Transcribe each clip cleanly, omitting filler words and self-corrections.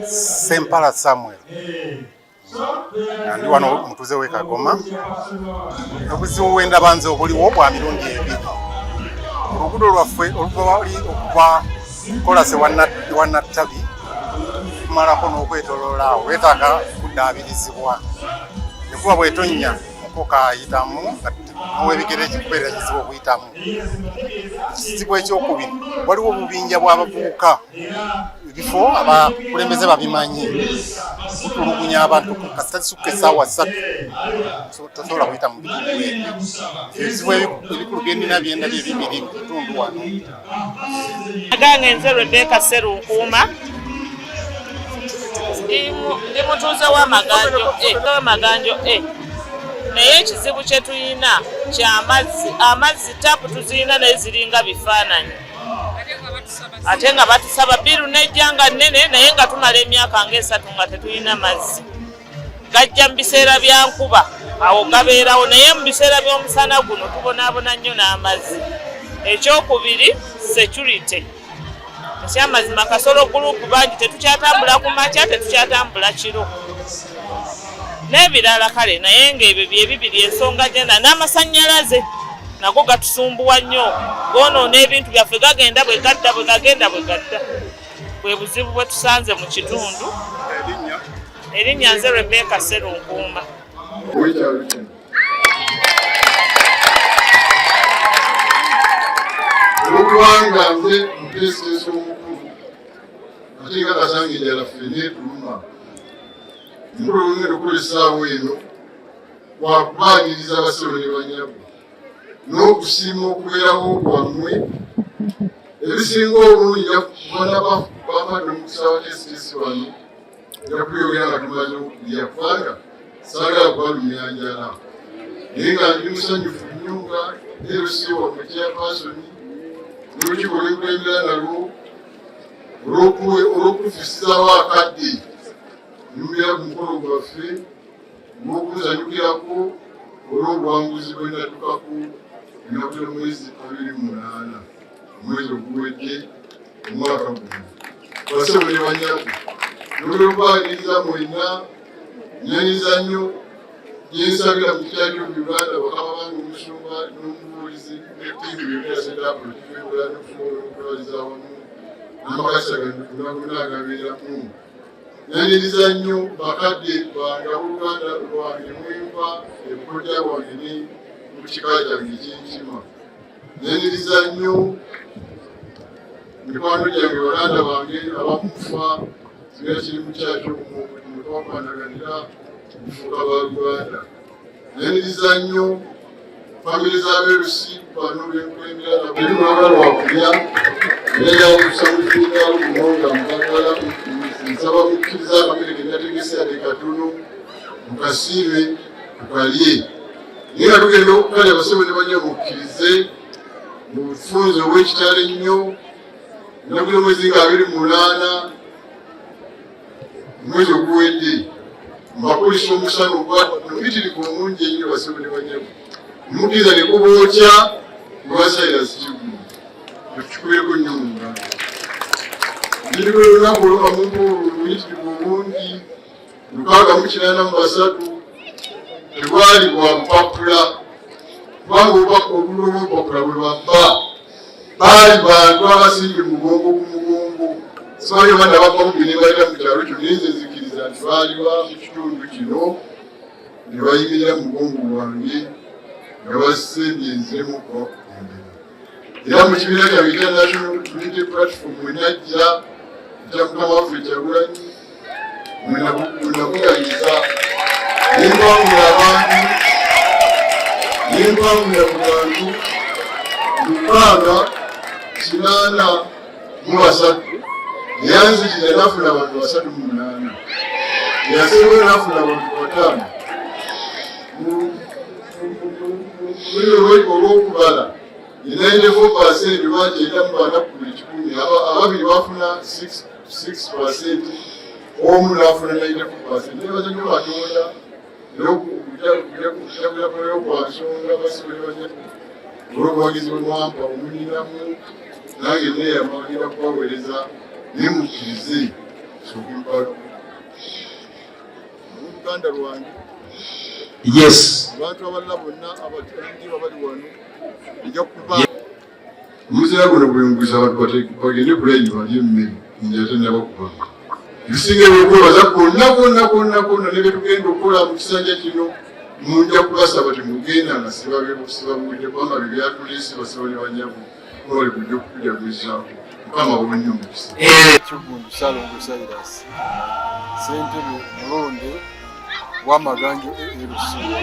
Sempala Samuel ndi wano mutuze we Kagoma obuzibu wenda banze obuliwo bwa mirundi ebiri oluguudo lwaffe oluvali okuva kolase wannattabi kumalako n'okwetoloola awo weetaaga kuddaabirizibwa ekuba bw'etonnya mukoka ayitamu n'owebigere kikubeera kizibu okuyitamu. Ekizibu ekyokubiri waliwo obubinja bw'abavubuka ebifo abakulembeze babimanyi kutulugunya abantu kasita zisukka essaawa 3 tosobola kuyita mu bitundu ebyo. Ebizibu ebikulu bye nnina byendabye bibiri mu kitundu wano. Agange nze Rebecca Sserunkuuma ndi mutuuze w'Amaganjo naye ekizibu kye tulina ky'amazzi. Amazzi tapu tuzirina naye ziringa bifaananyi ate nga batusaba bbiru nejja nga nnene naye nga tumala emyaka nga 3 nga tetulina mazzi. Gajja mu biseera bya nkuba awo gabeerawo naye mu biseera by'omusana guno tubonaabona nnyo n'amazzi. Ekyokubiri security. Ekyamazima Kasolo gurupu bangi tetukyatambula ku makya tetukyatambula kiro n'ebirala kale naye ng'ebyo bye bibiri ensonga gyenda n'amasannyalaze nago gatusumbuwa nnyo goonoona ebintu byaffe gagenda bwe gadda bwe gagenda bwe gadda. Bwe buzibu bwe tusanze mu kitundu. Erinnya nze Rebecca Sserunkuuma. Olwanga nze mupulezidenti omukulu ate nga Kasangijala ffene tuluma mulungi okukola essaawa eno wakubaaniriza abasolo ne banyabo n'okusiima okubeerawo kwammwe ebisinga obulungi kubona bamadde omukisa wa tesitesi wano jakuyogera nga tumaze okulya kubanga saagala kubalumya njala naye nga ndi musanyufu nnyo nga erusi wamwe chairpersoni n'olukiiko lw'enkulembera nalwo olw'okufisizawo akadde nyumira ku mukolo gwaffe n'okuzanyukirako olw'obuwanguzi bwe natukako ennaku y'omwezi 28 omwezi oguwedde omwaka guno. Basebo ne banyabo n'olw'okubaaniriza mwenna nyanyiza nnyo gyensabira mu kitala ky'Uganda bakama bange omusumba n'omubuulizi n'ettiimu byonna seddapo ekivibula n'okusobola okutwaliza awamu n'amakasa gonna agabeeramu. Nyaniriza nnyo bakadde bange abooluganda lwange mwenva ebukodya bwange ne mu kika kyange ekyenkima. Nyaniriza nnyo mikwano gyange balanda bange abamufa kibeera kiri mu kyakyo mwetwakwanaganira okufuuka baluganda. Nyaniriza nnyo famire z'abeerusi bano benkulembera nabuli mwagala wakulya neyakusa mufiingalo guno nga mugagala nsaba mukkiriza akamere ke nategese ate katono mukasiibe tukalye naye nga tugenda okukalya abasebo ne banywa mukkirize mu bufunze obw'ekitalo ennyo ennaku y'omwezi nga 28 omwezi oguwedde mbakulisa omusana omubitirivu omungi ennyo basebo ne banyabo mukkiriza ne kubookya lwasayira sikigulu ekikubireko nnyo mu Uganda. Ndiriwe olunaku olukamuntu oluyitirivu obungi 683 tebwali bwa bupapula kubanga obululu bw'obupapula bwe babba baali bantu abasimbye mugongo ku mugongo simanyi abaana bapambi ne bayita mu kyalo kyo naye nze nzikiriza nti baaliba mu kitundu kino ne bayimirira mu mugongo gwange nga basembye enziremu okubakulembera. Era mu kibiina kyange ekya National Unity Platform mwe najja ekya mukama waffe Kyagulanyi mwe nakuyaliza nembangula abantu nembangula ku bantu 683 yanzikira nafuna abantu 38 yaseera nafuna abantu 5 olw'okubala 94% bagyenda mu banaku buli 100 ababiri bafuna 6% omu n'afuna 94%. Nebaza nnyo Katonda okwansonga basibe banya olw'obuwagizi bwe mwampa omuninamu nange neeyamagira kubaweereza nemukkirize sokimpalo Uganda lwange Yes. abantu abalala bonna abatandi abali wano ejja kuba omuzira guno gwengwiza abantu bagende kulayini balye emmere njate nabakuba ebisinga ebyokwebaza konna ne betugenda okukola mu kisanja kino munja kubasaba temugenda nga sibabudde kubanga bebyatuleese basaba ne banyago bali kujja okukujagulizaako mukama bulungi omukisa Kigundu Salongo Cyrus ssentebe mulonde w'amaganjo Rusumo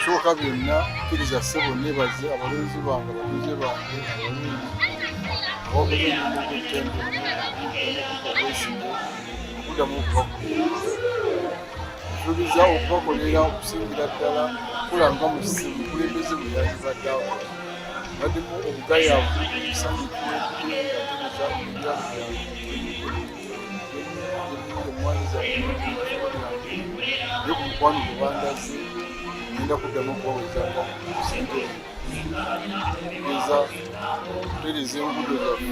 soka byonna kkiriza ssebo nebaze abalonzi bange abatuuze bange abalungi abakozeobwesimbe okuddamu okubakolera okubakolera okusingira ddala kulanga mu mukulembeze bwe yandibaddeawo baddemu obugayaavu okusangikira yo ku mukwano gwebandaze genda kuddamu okubawezanga kusente eza okutereza enguudo zaffe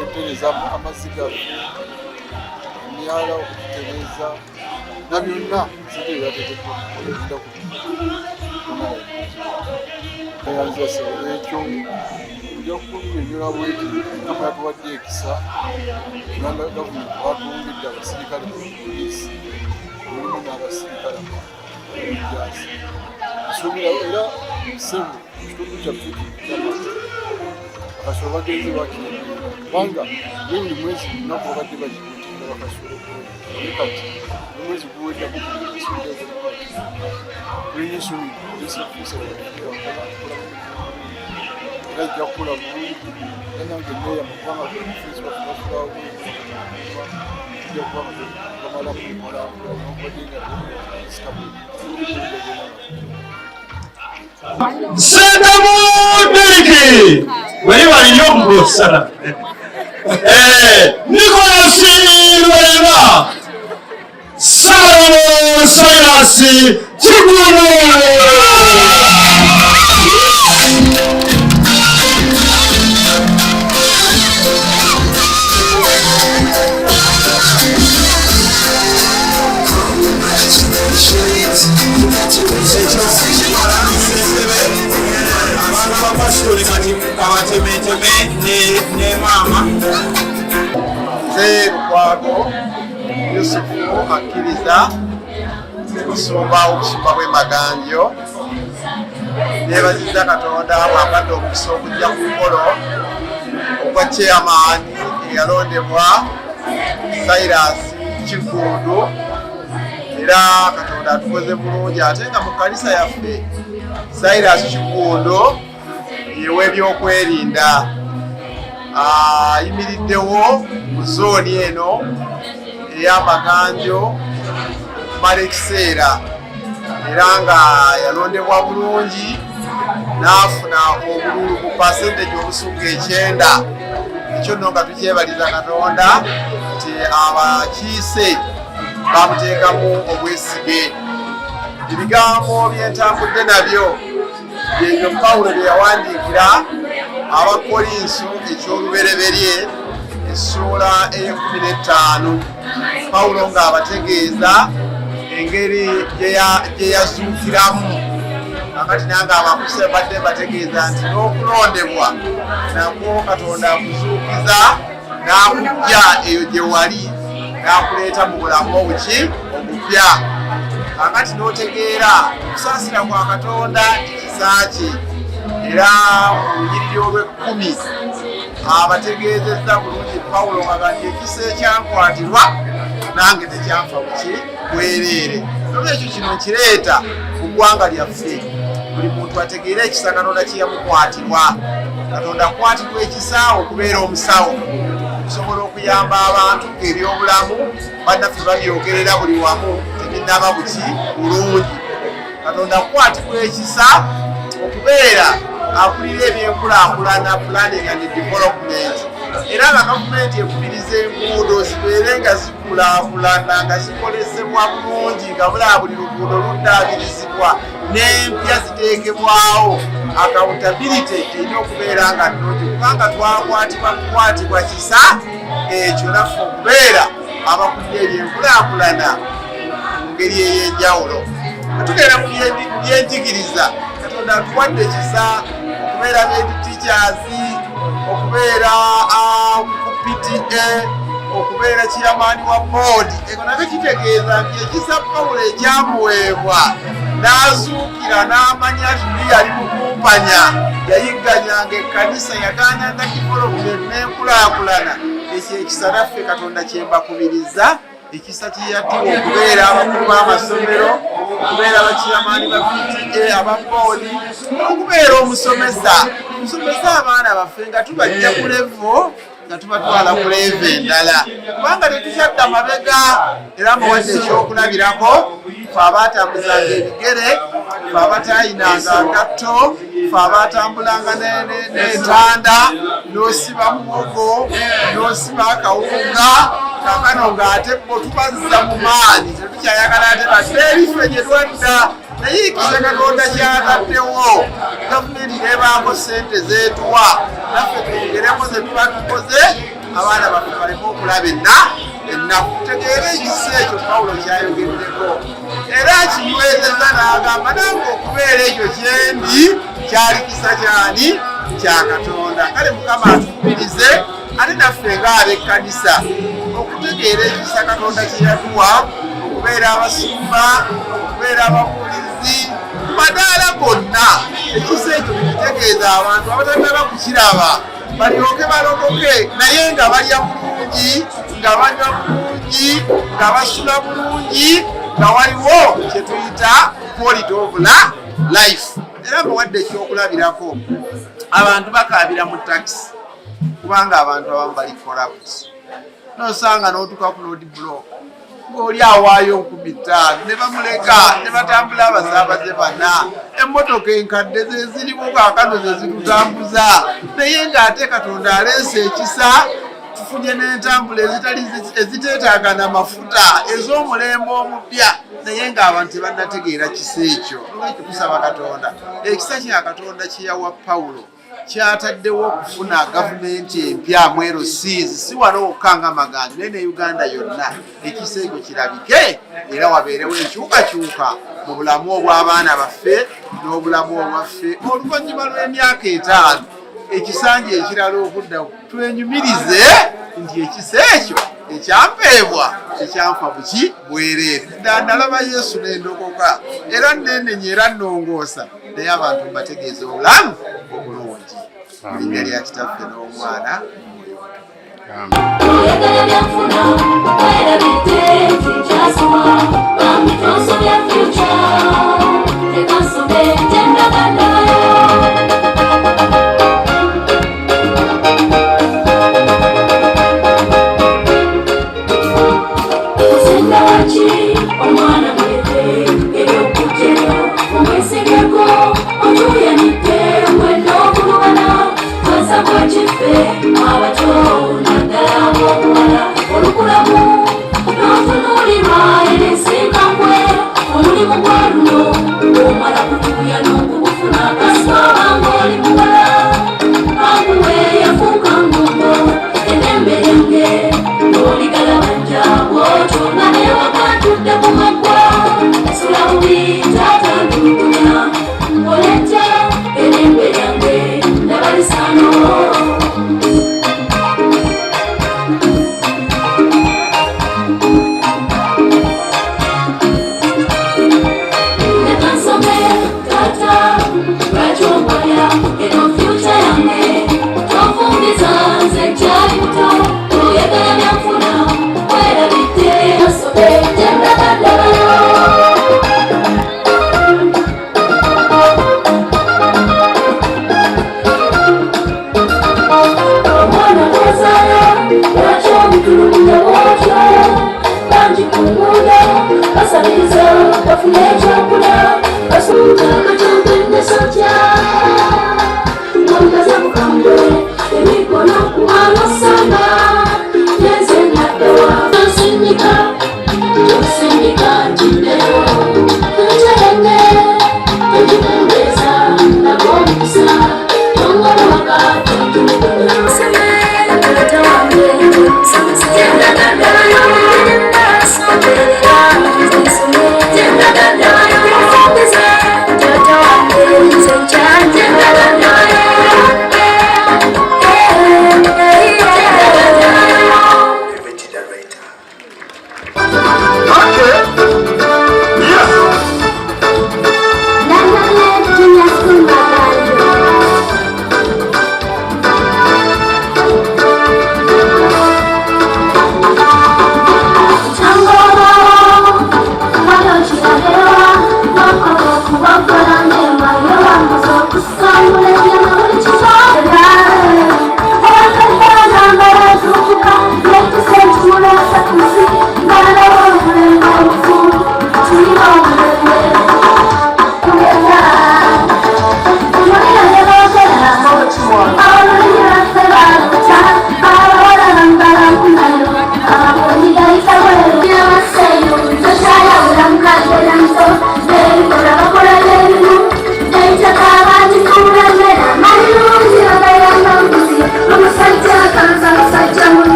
okutereza amazzi gaffe emyala okututereza na byonna sente byategeddwa okugenda kuyanzase ekyo ojja kunyonyola bweti kama yatuwadde ekisa uganda gavumenti batungidde abasirikale ku poliisi mulimu n'abasirikale abajasi asuubira era sebo ekitundu kyaffe kyamazzi bakasolo bagenzi bakiri kubanga buli mwezi lunaku babadde bagikutinda bakasolo naye kati omwezi guweddaku kulinyisubi esifuuse era ejja kukula bulungi era nange neeya mu kubanga kulifuusi bakubasulawo ejja kubanga bamala kukola nobadde nga sitabu Sedamudiriki wali waliyo okusala Nikolasi Lwera Salongo Cyrus Kigundu Nze Lukwago Yusufu akkiriza okusumba obusumba bw'emaganjo neebaziza Katonda bw'ampadde omukisa okujja ku mukolo ogwa chairman eyalondebwa Cyrus Kigundu era Katonda atukoze bulungi ate nga mu kkanisa yaffe Cyrus Kigundu yeew'ebyokwerinda ayimiriddewo mu zooni eno ey'amaganjo okumala ekiseera era nga yalondebwa bulungi n'afuna obululu ku pasenteji obusuga 9 ekyo nno nga tukyebaliza Katonda nti abakiise bamuteekamu obwesige ebigambo byentambudde nabyo byebyo Pawulo bye yawandiikira Abakolinso ekyolubereberye essula 15 Pawulo ng'abategeeza engeri gye yazuukiramu akati nange abakuse badde bategeeza nti n'okulondebwa nakwo Katonda akuzuukiza n'akujja eyo gye wali n'akuleeta mu bulamu obuki obupya akati n'otegeera okusaasira kwa Katonda ekisa kye era mu lunyiriri olw'10 abategeezezza bulungi Pawulo ng'agambye ekisa ekyankwatirwa nange tekyanfa buki bwereere nolwekyo kino nkireeta ku ggwanga lyaffe buli muntu ategeera ekisa Katonda kye yamukwatirwa Katonda akwatirwa ekisa okubeera omusawo okusobola okuyamba abantu ng'ebyobulamu bannaffe babyogerera buli wamu tebinnaba buki bulungi Katonda akwatirwa ekisa okubeera akulira ebyenkulaakulana planning and development era nga gavumenti ekubiriza enguudo zibeere nga zikulaakulana nga zikolesebwa bulungi nga buli luguudo luddaabirizibwa n'empya ziteekebwawo accountability erina okubeera nga nnungi kubanga twakwatibwa kisa ekyo naffe okubeera abakulira ebyenkulaakulana mu ngeri ey'enjawulo tugenda mu byenjigiriza Katonda atuwadde ekisa okubeera teachers okubeera ku PTA okubeera chairman wa board ekyo nabyo kitegeeza nti ekisa Pawulo ekyamuweebwa n'azuukira n'amanya nti yali mukumpanya yayigganyanga ekkanisa yagaananga development n'enkulaakulana ekyo ekisa naffe Katonda kyembakubiriza ekisa kyeyatiwa okubeera abakulu b'amasomero okubeera abachairman ba PTA ababoodi okubeera omusomesa abaana baffe nga tubajja ku level nga tubatwala ku level endala kubanga tetukyadda mabega era muwadde ekyokulabirako fe abaatambuzanga ebigere fe abatayinanga ngatto fe abatambulanga n'entanda n'osiba muwogo n'osiba akawunga kakano ng'ate bo tubazza mu maanyi tetukyayagala ate badde erife gye twadda naye ekisa Katonda kyataddewo gavumenti nebaako sente zeetuwa naffe twongereko ze tuba tukoze abaana baffe baleme okulaba ennaku tutegeere ekisa ekyo Pawulo kyayogeddeko era kinywezeza n'agamba nange okubeera ekyo kyendi kyali kisa kyani kya Katonda kale Mukama atukubirize ate naffe ng'ab'ekkanisa okutegeera ekisa Katonda kyeyatuwa okubeera abasumba okubeera ababuulizi madaala gonna ekisa ekyo tukitegeeza abantu abatagala kukiraba balyoke balogoke naye nga balya bulungi nga banywa bulungi nga basula bulungi nga waliwo kyetuyita quality of life era muwadde ekyokulabirako abantu bakaabira mu taxi kubanga abantu abamu bali corrupt nosanga n'otuka ku road block ng'oli awaayo 15,000 ne bamuleka ne batambula abasaabaze bana emmotoka enkadde ze zirimu kaakano ze zitutambuza naye ng'ate Katonda aleese ekisa tufunye n'entambula eziteetaaga n'amafuta ez'omulembe omupya naye ng'abantu tebannategeera kisa ekyo olwekyo tusaba Katonda ekisa kya Katonda kye yawa Pawulo kyataddewo okufuna gavumenti empya Mweru Seas si wano okanga maganjo naye ne Uganda yonna ekisa ekyo kirabike era wabeerewo enkyukakyuka mu bulamu obw'abaana baffe n'obulamu obwaffe oluvannyuma lw'emyaka 5 ekisanja ekirala okudda twenyumirize nti ekisa ekyo ekyampeebwa ekyanfa buki bwereere nalaba Yesu n'endokoka era nenenya era nnongoosa naye abantu mbategeeza obulamu obulungi mu linnya lya Kitaffe n'Omwana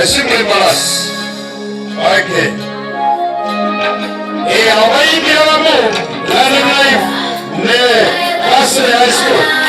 esimu embalasi. Okay. Abayingira wamu London Life ne Castle High School